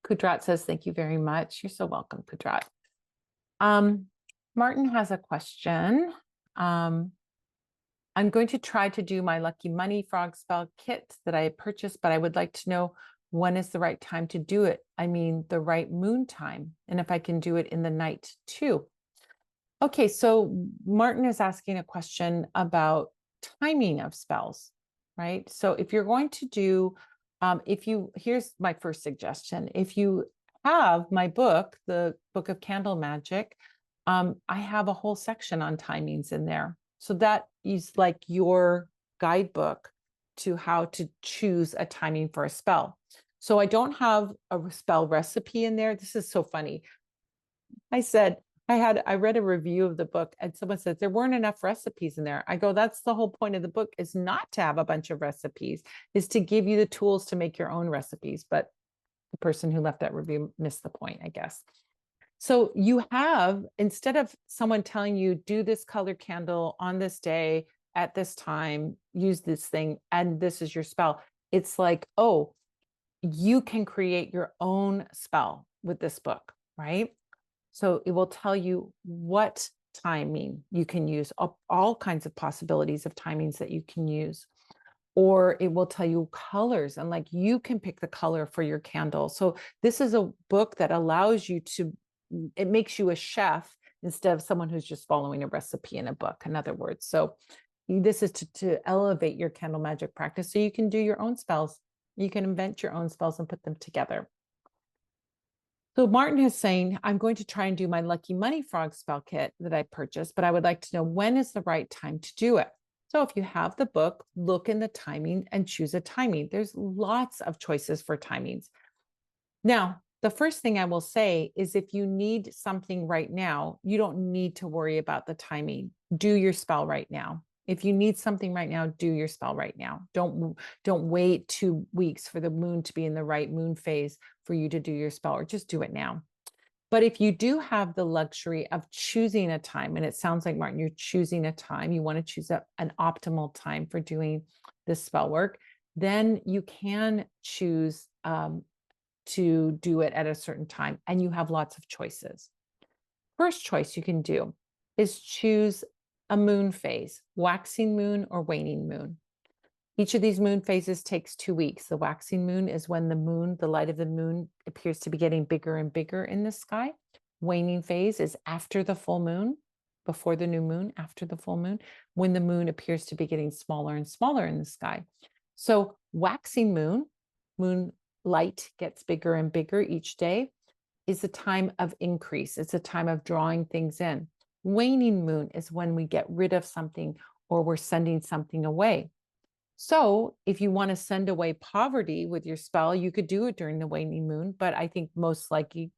Kudrat says, thank you very much. You're so welcome, Kudrat. Martin has a question. I'm going to try to do my lucky money frog spell kit that I purchased, but I would like to know when is the right time to do it. I mean, the right moon time, and if I can do it in the night too. Okay, so Martin is asking a question about timing of spells, right? So if you're going to do, here's my first suggestion. If you have my book, the Book of Candle Magic, I have a whole section on timings in there. So that is like your guidebook to how to choose a timing for a spell. So I don't have a spell recipe in there. This is so funny. I read a review of the book and someone said there weren't enough recipes in there. I go, that's the whole point of the book, is not to have a bunch of recipes, is to give you the tools to make your own recipes. But the person who left that review missed the point, I guess. So you have, instead of someone telling you, do this color candle on this day at this time, use this thing, and this is your spell. It's like, oh, you can create your own spell with this book, right? So it will tell you what timing you can use, all kinds of possibilities of timings that you can use. Or it will tell you colors, and like you can pick the color for your candle. So this is a book that allows you to, it makes you a chef instead of someone who's just following a recipe in a book, in other words. So this is to elevate your candle magic practice so you can do your own spells. You can invent your own spells and put them together. So Martin is saying, I'm going to try and do my lucky money frog spell kit that I purchased, but I would like to know when is the right time to do it. So if you have the book, look in the timing and choose a timing. There's lots of choices for timings. Now, the first thing I will say is if you need something right now, you don't need to worry about the timing. Do your spell right now. If you need something right now, do your spell right now. Don't wait 2 weeks for the moon to be in the right moon phase for you to do your spell, or just do it now. But if you do have the luxury of choosing a time, and it sounds like, Martin, you're choosing a time, you want to choose an optimal time for doing this spell work, then you can choose to do it at a certain time, and you have lots of choices. First choice you can do is choose a moon phase, waxing moon or waning moon. Each of these moon phases takes 2 weeks. The waxing moon is when the moon, the light of the moon, appears to be getting bigger and bigger in the sky. Waning phase is after the full moon, before the new moon, after the full moon, when the moon appears to be getting smaller and smaller in the sky. So waxing moon, moon light gets bigger and bigger each day, is a time of increase. It's a time of drawing things in. Waning moon is when we get rid of something or we're sending something away. So if you want to send away poverty with your spell, you could do it during the waning moon, but I think most lucky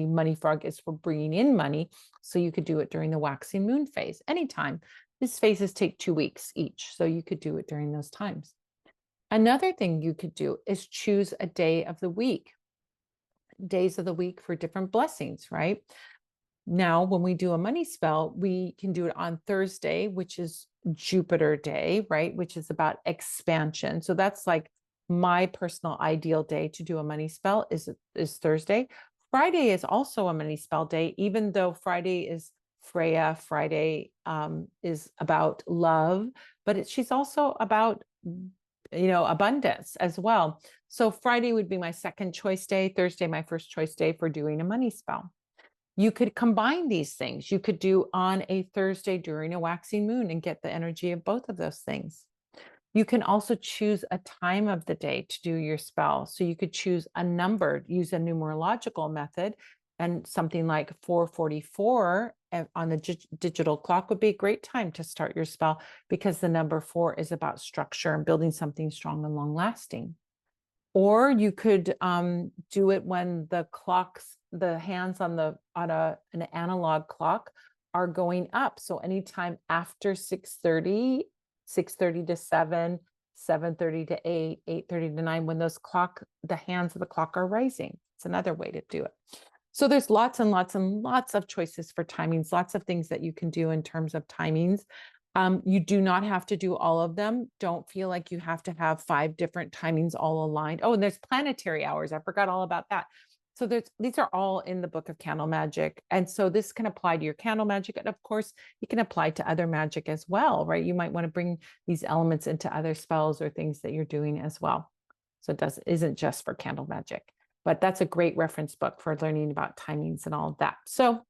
money frog is for bringing in money. So you could do it during the waxing moon phase, anytime. These phases take 2 weeks each, so you could do it during those times. Another thing you could do is choose a day of the week, days of the week for different blessings, right? Now, when we do a money spell, we can do it on Thursday, which is Jupiter day, right? Which is about expansion. So that's like my personal ideal day to do a money spell is Thursday. Friday is also a money spell day, even though Friday is Freya. Friday is about love, but she's also about, abundance as well. So Friday would be my second choice day. Thursday, my first choice day for doing a money spell. You could combine these things. You could do on a Thursday during a waxing moon and get the energy of both of those things. You can also choose a time of the day to do your spell. So you could choose a number, use a numerological method, and something like 444 on the digital clock would be a great time to start your spell, because the number 4 is about structure and building something strong and long lasting. Or you could do it when the hands on an analog clock are going up. So anytime after 6:30, 6:30 to 7, 7:30 to 8, 8:30 to 9, when the hands of the clock are rising. It's another way to do it. So there's lots and lots and lots of choices for timings, lots of things that you can do in terms of timings. You do not have to do all of them. Don't feel like you have to have 5 different timings all aligned. Oh, and there's planetary hours. I forgot all about that. So these are all in the book of candle magic. And so this can apply to your candle magic. And of course, you can apply to other magic as well, right? You might want to bring these elements into other spells or things that you're doing as well. So isn't just for candle magic, but that's a great reference book for learning about timings and all of that. So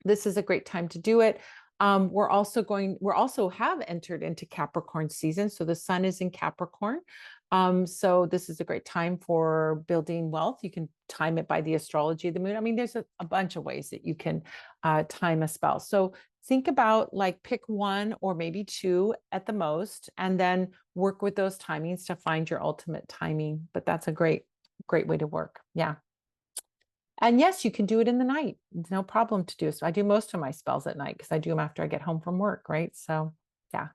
this is a great time to do it. We're also have entered into Capricorn season. So the sun is in Capricorn. So this is a great time for building wealth. You can time it by the astrology of the moon. I mean, there's a bunch of ways that you can time a spell. So think about like pick one or maybe two at the most, and then work with those timings to find your ultimate timing. But that's a great way to work. Yeah. And yes, you can do it in the night. It's no problem to do. So I do most of my spells at night because I do them after I get home from work, right? So yeah.